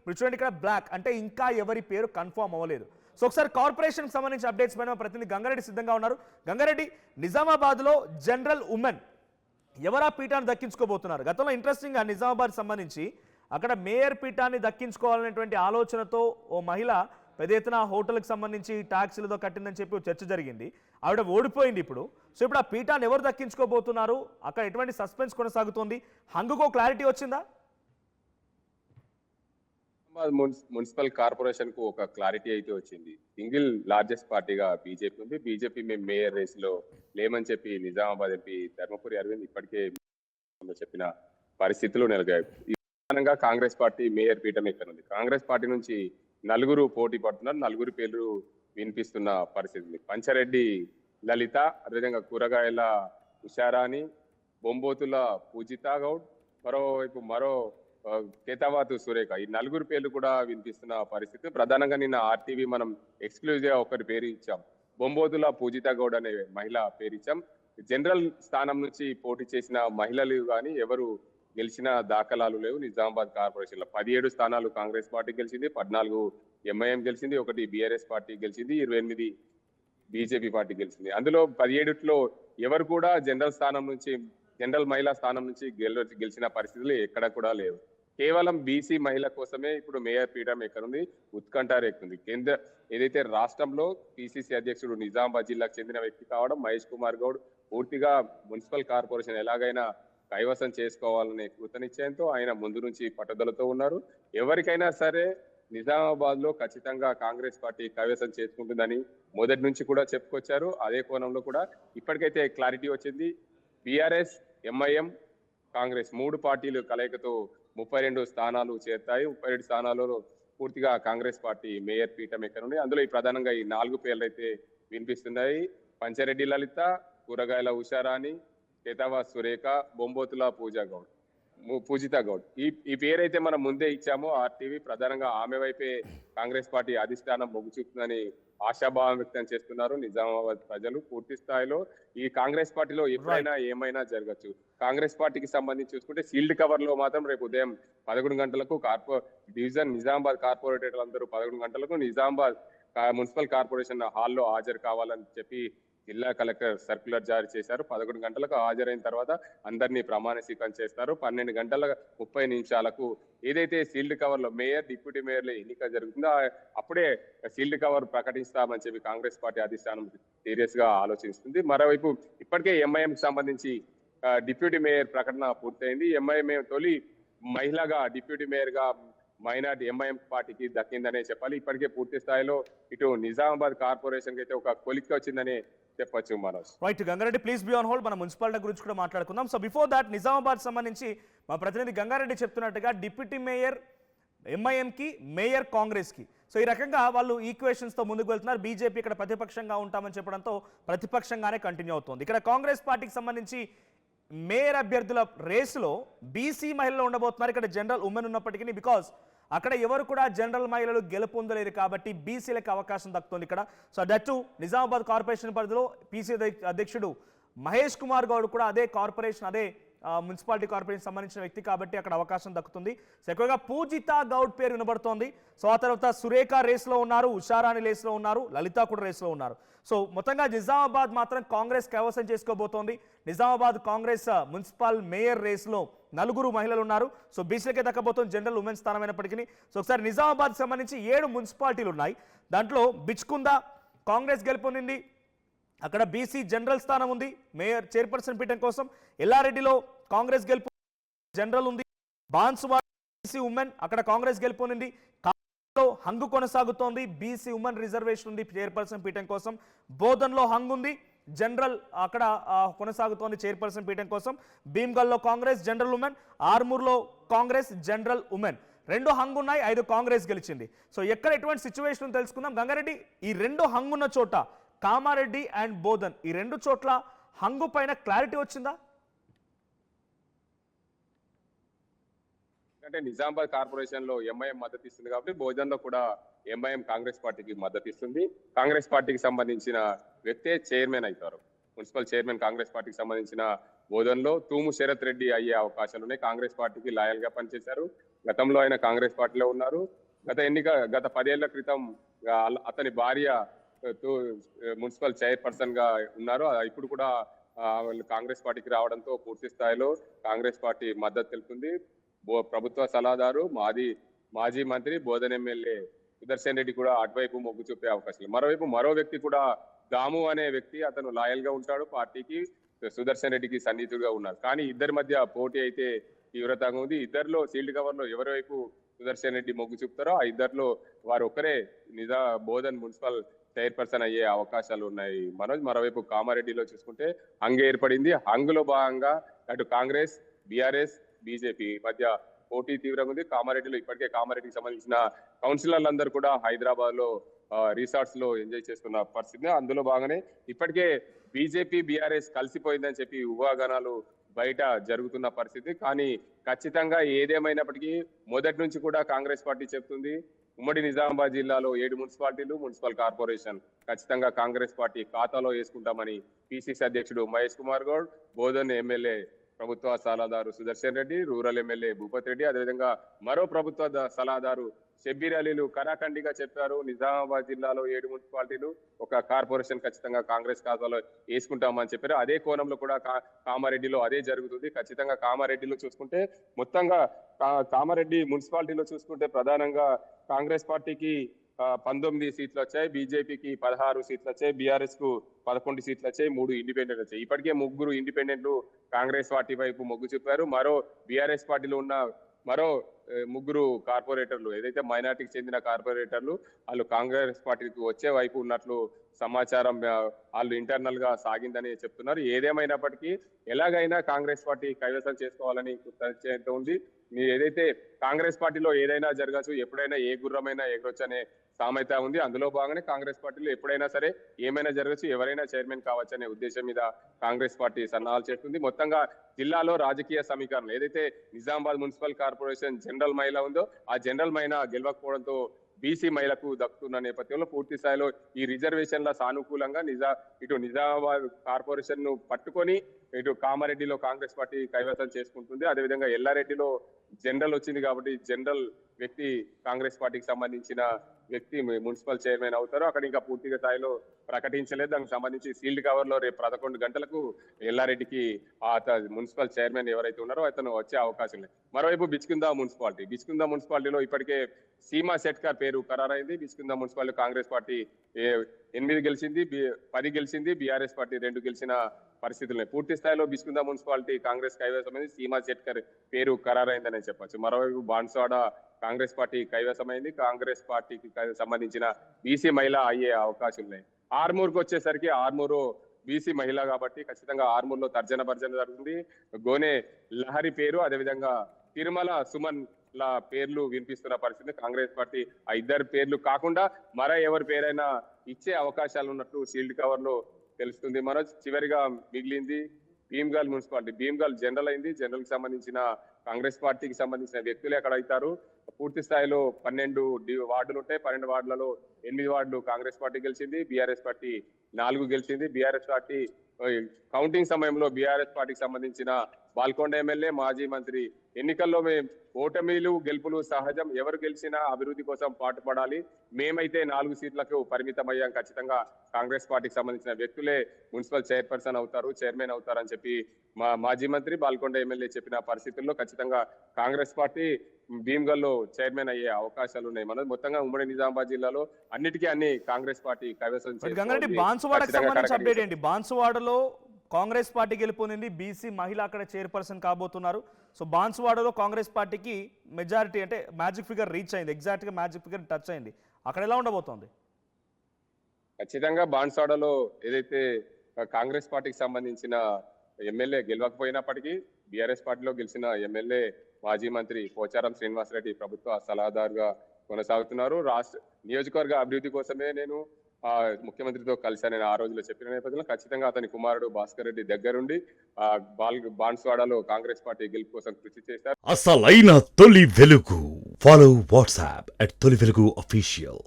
ఇప్పుడు చూడండి ఇక్కడ బ్లాక్ అంటే ఇంకా ఎవరి పేరు కన్ఫర్మ్ అవ్వలేదు. సో ఒకసారి కార్పొరేషన్కి సంబంధించి అప్డేట్స్ పైన ప్రతినిధి గంగారెడ్డి సిద్ధంగా ఉన్నారు. గంగారెడ్డి, నిజామాబాద్లో జనరల్ ఉమెన్ ఎవరా పీఠాన్ని దక్కించుకోబోతున్నారు? గతంలో ఇంట్రెస్టింగ్గా నిజామాబాద్ సంబంధించి అక్కడ మేయర్ పీఠాన్ని దక్కించుకోవాలనేటువంటి ఆలోచనతో ఓ మహిళ పెద్ద ఎత్తున హోటల్కి సంబంధించి ట్యాక్సీలతో కట్టిందని చెప్పి చర్చ జరిగింది. ఆవిడ ఓడిపోయింది ఇప్పుడు. సో ఇప్పుడు ఆ పీఠాన్ని ఎవరు దక్కించుకోబోతున్నారు? అక్కడ ఎటువంటి సస్పెన్స్ కొనసాగుతోంది? హంగుకో క్లారిటీ వచ్చిందా? మున్సిపల్ కార్పొరేషన్ కు ఒక క్లారిటీ అయితే వచ్చింది. సింగిల్ లార్జెస్ట్ పార్టీగా బీజేపీ ఉంది. బీజేపీ మేము మేయర్ రేస్ లో లేమని చెప్పి నిజామాబాద్ ఎంపీ ధర్మపురి అరవింద్ ఇప్పటికే చెప్పిన పరిస్థితులు నెలకొన్నాయి. ప్రధానంగా కాంగ్రెస్ పార్టీ మేయర్ పీఠం ఇక్కడ ఉంది. కాంగ్రెస్ పార్టీ నుంచి నలుగురు పోటీ పడుతున్నారు. నలుగురు పేర్లు వినిపిస్తున్న పరిస్థితి ఉంది. పంచారెడ్డి లలిత, అదేవిధంగా కూరగాయల ఉషారాణి, బొంబోతుల పూజిత గౌడ్, మరో కేతావాతు సురేఖ, ఈ నలుగురు పేర్లు కూడా వినిపిస్తున్న పరిస్థితి. ప్రధానంగా నిన్న ఆర్టీవీ మనం ఎక్స్క్లూజివ్ గా ఒకరి పేరు ఇచ్చాం. బొంబోతుల పూజిత గౌడ్ అనే మహిళ పేరు ఇచ్చాం. జనరల్ స్థానం నుంచి పోటీ చేసిన మహిళలు కానీ ఎవరు గెలిచిన దాఖలాలు లేవు. నిజామాబాద్ కార్పొరేషన్ లో 17 స్థానాలు కాంగ్రెస్ పార్టీ గెలిచింది, 14 ఎంఐఎం గెలిచింది, 1 బీఆర్ఎస్ పార్టీ గెలిచింది, 28 బీజేపీ పార్టీ గెలిచింది. అందులో 17లో ఎవరు కూడా జనరల్ మహిళా స్థానం నుంచి గెలిచిన పరిస్థితులు ఎక్కడ కూడా లేవు. కేవలం బీసీ మహిళ కోసమే ఇప్పుడు మేయర్ పీఠం ఎక్కడుంది, ఉత్కంఠ రేకుంది. ఏదైతే రాష్ట్రంలో పిసిసి అధ్యక్షుడు నిజామాబాద్ జిల్లాకు చెందిన వ్యక్తి కావడం, మహేష్ కుమార్ గౌడ్ పూర్తిగా మున్సిపల్ కార్పొరేషన్ ఎలాగైనా కైవసం చేసుకోవాలనే కృతనిశ్చయంతో ఆయన ముందు నుంచి పట్టుదలతో ఉన్నారు. ఎవరికైనా సరే నిజామాబాద్ లో ఖచ్చితంగా కాంగ్రెస్ పార్టీ కైవసం చేసుకుంటుందని మొదటి నుంచి కూడా చెప్పుకొచ్చారు. అదే కోణంలో కూడా ఇప్పటికైతే క్లారిటీ వచ్చింది. బీఆర్ఎస్, ఎంఐఎం, కాంగ్రెస్ 3 పార్టీలు కలయికతో 32 స్థానాలు చేరుతాయి. 32 స్థానాలలో పూర్తిగా కాంగ్రెస్ పార్టీ మేయర్ పీఠం ఎక్కనుంది. అందులో ప్రధానంగా ఈ 4 పేర్లు అయితే వినిపిస్తున్నాయి. పంచారెడ్డి లలిత, కూరగాయల ఉషారాణి, కేతావా సురేఖ, బొంబోతుల పూజిత గౌడ్. ఈ పేరైతే మనం ముందే ఇచ్చాము. ఆర్టీవీ ప్రధానంగా ఆమె వైపే కాంగ్రెస్ పార్టీ అధిష్టానం మొగ్గు చూపుతుందని ఆశాభావం వ్యక్తం చేస్తున్నారు నిజామాబాద్ ప్రజలు. పూర్తి స్థాయిలో ఈ కాంగ్రెస్ పార్టీలో ఎప్పుడైనా ఏమైనా జరగచ్చు. కాంగ్రెస్ పార్టీకి సంబంధించి చూసుకుంటే సీల్డ్ కవర్ లో మాత్రం రేపు ఉదయం 11 గంటలకు డివిజన్ నిజామాబాద్ కార్పొరేటర్లు అందరూ 11 గంటలకు నిజామాబాద్ మున్సిపల్ కార్పొరేషన్ హాల్లో హాజరు కావాలని చెప్పి జిల్లా కలెక్టర్ సర్క్యులర్ జారీ చేశారు. 11 గంటలకు హాజరైన తర్వాత అందరినీ ప్రమాణ స్వీకారం చేస్తారు. 12:30 ఏదైతే సీల్డ్ కవర్ లో మేయర్, డిప్యూటీ మేయర్ల ఎన్నిక జరుగుతుందో అప్పుడే సీల్డ్ కవర్ ప్రకటిస్తామని చెప్పి కాంగ్రెస్ పార్టీ అధిష్టానం సీరియస్ గా ఆలోచిస్తుంది. మరోవైపు ఇప్పటికే ఎంఐఎం సంబంధించి డిప్యూటీ మేయర్ ప్రకటన పూర్తయింది. ఎంఐఎం తొలి మహిళగా డిప్యూటీ మేయర్ గా మైనార్టీ ఎంఐఎం పార్టీకి దక్కిందనే చెప్పాలి. ఇప్పటికే పూర్తి స్థాయిలో ఇటు నిజామాబాద్ కార్పొరేషన్ కి అయితే ఒక కొలిక్ వచ్చిందని చెప్పొచ్చు. Manoj, right. Gangareddy please be on hold. మన మున్సిపాలిటీ గురించి కూడా మాట్లాడుకుందాం. సో బిఫోర్ దాట్ నిజామాబాద్ సంబంధించి మా ప్రతినిధి గంగారెడ్డి చెప్తున్నట్టుగా డిప్యూటీ మేయర్ ఎంఐఎంకి, మేయర్ కాంగ్రెస్కి. సో ఈ రకంగా వాళ్ళు ఈక్వేషన్స్తో ముందుకు వెళ్తున్నారు. బీజేపీ ఇక్కడ ప్రతిపక్షంగా ఉంటామని చెప్పడంతో ప్రతిపక్షంగానే కంటిన్యూ అవుతుంది. ఇక్కడ కాంగ్రెస్ పార్టీకి సంబంధించి మేయర్ అభ్యర్థుల రేసులో బీసీ మహిళలు ఉండబోతున్నారు. ఇక్కడ జనరల్ ఉమెన్ ఉన్నప్పటికీ బికాజ్ అక్కడ ఎవరు కూడా జనరల్ మహిళలు గెలుపొందలేరు కాబట్టి బీసీలకు అవకాశం దక్కుతుంది ఇక్కడ. సో దట్టు నిజామాబాద్ కార్పొరేషన్ పరిధిలో పీసీ అధ్యక్షుడు మహేష్ కుమార్ గౌడ్ కూడా అదే కార్పొరేషన్, అదే మున్సిపాలిటీ కార్పొరేషన్ సంబంధించిన వ్యక్తి కాబట్టి అక్కడ అవకాశం దక్కుతుంది. సో ఎక్కువగా పూజిత గౌడ్ పేరు వినబడుతోంది. సో ఆ తర్వాత సురేఖ రేస్లో ఉన్నారు, ఉషారాణి రేస్లో ఉన్నారు, లలిత కూడా రేస్లో ఉన్నారు. సో మొత్తంగా నిజామాబాద్ మాత్రం కాంగ్రెస్ కైవసం చేసుకోబోతోంది. నిజామాబాద్ కాంగ్రెస్ మున్సిపల్ మేయర్ రేస్లో 4 మహిళలు ఉన్నారు. సో బీసీలకే దక్కబోతుంది జనరల్ ఉమెన్ స్థానం అయినప్పటికీ. సో ఒకసారి నిజామాబాద్ సంబంధించి 7 మున్సిపాలిటీలు ఉన్నాయి. దాంట్లో బిచ్కుంద కాంగ్రెస్ గెలుపొందింది. అక్కడ బీసీ జనరల్ స్థానం ఉంది మేయర్ చైర్పర్సన్ పీఠం కోసం. ఎల్లారెడ్డిలో కాంగ్రెస్ గెలుపు జనరల్ ఉంది. బాన్సువాడ బీసీ ఉమెన్, అక్కడ కాంగ్రెస్ గెలుపొందింది. కాలో హంగు కొనసాగుతోంది, బీసీ ఉమెన్ రిజర్వేషన్ ఉంది చైర్పర్సన్ పీఠం కోసం. బోధన్లో హంగు ఉంది, జనరల్ అక్కడ కొనసాగుతోంది చైర్పర్సన్ పీఠం కోసం. భీమ్గల్లో కాంగ్రెస్ జనరల్ ఉమెన్, ఆర్మూర్లో కాంగ్రెస్ జనరల్ ఉమెన్. 2 హంగు ఉన్నాయి, 5 కాంగ్రెస్ గెలిచింది. సో ఎక్కడ ఎటువంటి సిచ్యువేషన్ తెలుసుకుందాం. గంగారెడ్డి, ఈ 2 హంగున్న చోట కామారెడ్డి అండ్ బోధన్, ఈ 2 చోట్ల హంగు పైన క్లారిటీ వచ్చిందా? అంటే నిజామాబాద్ కార్పొరేషన్ లో ఎంఐఎం మద్దతు ఇస్తుంది కాబట్టి బోధన్ లో కూడా ఎంఐఎం కాంగ్రెస్ పార్టీకి మద్దతు ఇస్తుంది. కాంగ్రెస్ పార్టీకి సంబంధించిన వ్యక్తే చైర్మన్ అవుతారు. మున్సిపల్ చైర్మన్ కాంగ్రెస్ పార్టీకి సంబంధించిన బోధనలో తూము శరత్ రెడ్డి అయ్యే అవకాశాలు ఉన్నాయి. కాంగ్రెస్ పార్టీకి లాయల్ గా పనిచేశారు. గతంలో ఆయన కాంగ్రెస్ పార్టీలో ఉన్నారు. గత 10 ఏళ్ల క్రితం అతని భార్య మున్సిపల్ చైర్పర్సన్ గా ఉన్నారు. ఇప్పుడు కూడా వాళ్ళు కాంగ్రెస్ పార్టీకి రావడంతో పూర్తి స్థాయిలో కాంగ్రెస్ పార్టీ మద్దతు తెలుపుతుంది. ప్రభుత్వ సలహాదారు మాజీ మంత్రి బోధన్ ఎమ్మెల్యే సుదర్శన్ రెడ్డి కూడా అటువైపు మొగ్గు చూపే అవకాశం. మరోవైపు మరో వ్యక్తి కూడా దాము అనే వ్యక్తి, అతను లాయల్ గా ఉంటాడు పార్టీకి, సుదర్శన్ రెడ్డికి సన్నిహితుడుగా ఉన్నారు. కానీ ఇద్దరి మధ్య పోటీ అయితే తీవ్రతంగా ఉంది. ఇద్దరిలో సీల్డ్ కవర్ లో ఎవరి వైపు సుదర్శన్ రెడ్డి మొగ్గు చూపుతారో ఆ ఇద్దరిలో వారు ఒకరే బోధన్ మున్సిపల్ చైర్పర్సన్ అయ్యే అవకాశాలు ఉన్నాయి. మనోజ్, మరోవైపు కామారెడ్డిలో చూసుకుంటే హంగ్ ఏర్పడింది. హంగ్లో భాగంగా అటు కాంగ్రెస్, బీఆర్ఎస్, బీజేపీ మధ్య పోటీ తీవ్రంగా ఉంది. కామారెడ్డిలో ఇప్పటికే కామారెడ్డికి సంబంధించిన కౌన్సిలర్లందరూ కూడా హైదరాబాద్ లో రిసార్ట్స్ లో ఎంజాయ్ చేస్తున్న పరిస్థితి. అందులో భాగంగానే ఇప్పటికే బీజేపీ, బీఆర్ఎస్ కలిసిపోయిందని చెప్పి ఊహాగానాలు బయట జరుగుతున్న పరిస్థితి. కానీ ఖచ్చితంగా ఏదేమైనప్పటికీ మొదటి నుంచి కూడా కాంగ్రెస్ పార్టీ చెప్తుంది, ఉమ్మడి నిజామాబాద్ జిల్లాలో 7 మున్సిపాలిటీలు, మున్సిపల్ కార్పొరేషన్ ఖచ్చితంగా కాంగ్రెస్ పార్టీ ఖాతాలో వేసుకుంటామని పిసిసి అధ్యక్షుడు మహేష్ కుమార్ గౌడ్, బోధన్ ఎమ్మెల్యే ప్రభుత్వ సలహాదారు సుదర్శన్ రెడ్డి, రూరల్ ఎమ్మెల్యే భూపత్ రెడ్డి, అదేవిధంగా మరో ప్రభుత్వ సలహాదారు షబ్బీర్ అలీలు కరాఖండిగా చెప్పారు. నిజామాబాద్ జిల్లాలో 7 మున్సిపాలిటీలు, ఒక కార్పొరేషన్ ఖచ్చితంగా కాంగ్రెస్ ఖాతాలో వేసుకుంటామని చెప్పారు. అదే కోణంలో కూడా కామారెడ్డిలో అదే జరుగుతుంది. ఖచ్చితంగా కామారెడ్డిలో చూసుకుంటే మొత్తంగా కామారెడ్డి మున్సిపాలిటీలో చూసుకుంటే ప్రధానంగా కాంగ్రెస్ పార్టీకి 19 సీట్లు వచ్చాయి, బీజేపీకి 16 సీట్లు వచ్చాయి, బీఆర్ఎస్ కు 11 సీట్లు వచ్చాయి, 3 ఇండిపెండెంట్ వచ్చాయి. ఇప్పటికే 3 ఇండిపెండెంట్లు కాంగ్రెస్ పార్టీ వైపు మొగ్గు చూపారు. మరో బీఆర్ఎస్ పార్టీలో ఉన్న మరో 3 కార్పొరేటర్లు, ఏదైతే మైనార్టీకి చెందిన కార్పొరేటర్లు, వాళ్ళు కాంగ్రెస్ పార్టీకి వచ్చే వైపు ఉన్నట్లు సమాచారం వాళ్ళు ఇంటర్నల్ గా సాగిందని చెప్తున్నారు. ఏదేమైనప్పటికీ ఎలాగైనా కాంగ్రెస్ పార్టీ కైవసం చేసుకోవాలని ఉంది. ఏదైతే కాంగ్రెస్ పార్టీలో ఏదైనా జరగచ్చు, ఎప్పుడైనా ఏ గుర్రమైనా ఎగరొచ్చు అనే సామెత ఉంది. అందులో భాగంగానే కాంగ్రెస్ పార్టీలో ఎప్పుడైనా సరే ఏమైనా జరగచ్చు, ఎవరైనా చైర్మన్ కావచ్చు అనే ఉద్దేశం మీద కాంగ్రెస్ పార్టీ సన్నాహాలు చేస్తుంది. మొత్తంగా జిల్లాలో రాజకీయ సమీకరణ, ఏదైతే నిజామాబాద్ మున్సిపల్ కార్పొరేషన్ జనరల్ మహిళ ఉందో ఆ జనరల్ మహిళ గెలవకపోవడంతో బీసీ మహిళకు దక్కుతున్న నేపథ్యంలో పూర్తి స్థాయిలో ఈ రిజర్వేషన్ల సానుకూలంగా ఇటు నిజామాబాద్ కార్పొరేషన్ ను పట్టుకొని ఇటు కామారెడ్డిలో కాంగ్రెస్ పార్టీ కైవసం చేసుకుంటుంది. అదేవిధంగా ఎల్లారెడ్డిలో జనరల్ వచ్చింది కాబట్టి జనరల్ వ్యక్తి కాంగ్రెస్ పార్టీకి సంబంధించిన వ్యక్తి మున్సిపల్ చైర్మన్ అవుతారు. అక్కడ ఇంకా పూర్తిగా స్థాయిలో ప్రకటించలేదు. దానికి సంబంధించి సీల్డ్ కవర్ లో రేపు 11 గంటలకు ఎల్లారెడ్డికి మున్సిపల్ చైర్మన్ ఎవరైతే ఉన్నారో అతను వచ్చే అవకాశం లేదు. మరోవైపు బిచ్కుందా మున్సిపాలిటీలో ఇప్పటికే సీమా శెట్కర్ పేరు ఖరారైంది. బిచ్కుందా మున్సిపాలిటీ కాంగ్రెస్ పార్టీ 8 గెలిచింది, 10 గెలిచింది, బీఆర్ఎస్ పార్టీ 2 గెలిచిన పరిస్థితులు. పూర్తి స్థాయిలో బిచ్కుందా మున్సిపాలిటీ కాంగ్రెస్ కైవసమైంది. సీమా శెట్కర్ పేరు ఖరారైందని చెప్పొచ్చు. మరోవైపు బాన్స్వాడ కాంగ్రెస్ పార్టీ కైవసమైంది. కాంగ్రెస్ పార్టీకి సంబంధించిన బీసీ మహిళ అయ్యే అవకాశం ఉన్నాయి. ఆర్మూర్కి వచ్చేసరికి ఆర్మూరు బీసీ మహిళ కాబట్టి ఖచ్చితంగా ఆర్మూర్లో తర్జన భర్జన జరుగుతుంది. గోనె లహరి పేరు, అదేవిధంగా తిరుమల సుమన్ లా పేర్లు వినిపిస్తున్న పరిస్థితి. కాంగ్రెస్ పార్టీ ఆ ఇద్దరు పేర్లు కాకుండా మరో ఎవరి పేరైనా ఇచ్చే అవకాశాలు ఉన్నట్లు సీల్డ్ కవర్ లో తెలుస్తుంది. మనోజ్, చివరిగా మిగిలింది భీమ్గల్ మున్సిపాలిటీ. భీమ్గల్ జనరల్ అయింది. జనరల్ కి సంబంధించిన కాంగ్రెస్ పార్టీకి సంబంధించిన వ్యక్తులు అక్కడ అవుతారు. పూర్తి స్థాయిలో 12 వార్డులు ఉంటాయి. 12 వార్డులలో 8 వార్డులు కాంగ్రెస్ పార్టీ గెలిచింది, బీఆర్ఎస్ పార్టీ 4 గెలిచింది. బీఆర్ఎస్ పార్టీ కౌంటింగ్ సమయంలో బీఆర్ఎస్ పార్టీకి సంబంధించిన బాల్కొండ ఎమ్మెల్యే, మాజీ మంత్రి ఎన్నికల్లో ఓటమిలు గెలుపులు సహజం, ఎవరు గెలిచినా అభివృద్ధి కోసం పాటుపడాలి, మేమైతే 4 సీట్లకు పరిమితం అయ్యాం, ఖచ్చితంగా కాంగ్రెస్ పార్టీకి సంబంధించిన వ్యక్తులే మున్సిపల్ చైర్పర్సన్ అవుతారు, చైర్మన్ అవుతారని చెప్పి మాజీ మంత్రి బాల్కొండ ఎమ్మెల్యే చెప్పిన పరిస్థితుల్లో ఖచ్చితంగా కాంగ్రెస్ పార్టీ భీమ్గల్లో చైర్మన్ అయ్యే అవకాశాలు ఉన్నాయి. మనం మొత్తంగా ఉమ్మడి నిజామాబాద్ జిల్లాలో అన్ని కాంగ్రెస్ పార్టీ కైవసం గంగారెడ్డి, బాన్సువాడకు సంబంధించి అప్డేట్ ఏంటి? బాన్సువాడలో కాంగ్రెస్ పార్టీ గెలుపొందింది, బీసీ మహిళ అక్కడ చైర్పర్సన్ కాబోతున్నారు. సో బాన్సువాడలో కాంగ్రెస్ పార్టీకి మెజారిటీ అంటే మ్యాజిక్ ఫిగర్ రీచ్ అయింది, ఎగ్జాక్ట్గా మ్యాజిక్ ఫిగర్ టచ్ అయింది. అక్కడ ఎలా ఉండబోతోంది? ఖచ్చితంగా బాన్సువాడలో ఏదైతే కాంగ్రెస్ పార్టీకి సంబంధించిన ఎమ్మెల్యే గెలవకపోయినప్పటికీ బీఆర్ఎస్ పార్టీలో గెలిచిన ఎమ్మెల్యే మాజీ మంత్రి పోచారం శ్రీనివాసరెడ్డి ప్రభుత్వ సలహాదారుగా కొనసాగుతున్నారు. రాష్ట్ర నియోజకవర్గ అభివృద్ధి కోసమే నేను ముఖ్యమంత్రితో కలిశానని ఆ రోజులో చెప్పిన నేపథ్యంలో ఖచ్చితంగా అతని కుమారుడు భాస్కర్ రెడ్డి దగ్గరుండి బాన్సువాడలో కాంగ్రెస్ పార్టీ గెలుపు కోసం కృషి చేశారు. అసలైన తొలి వెలుగు. ఫాలో వాట్సాప్ @తొలి వెలుగు అఫీషియల్.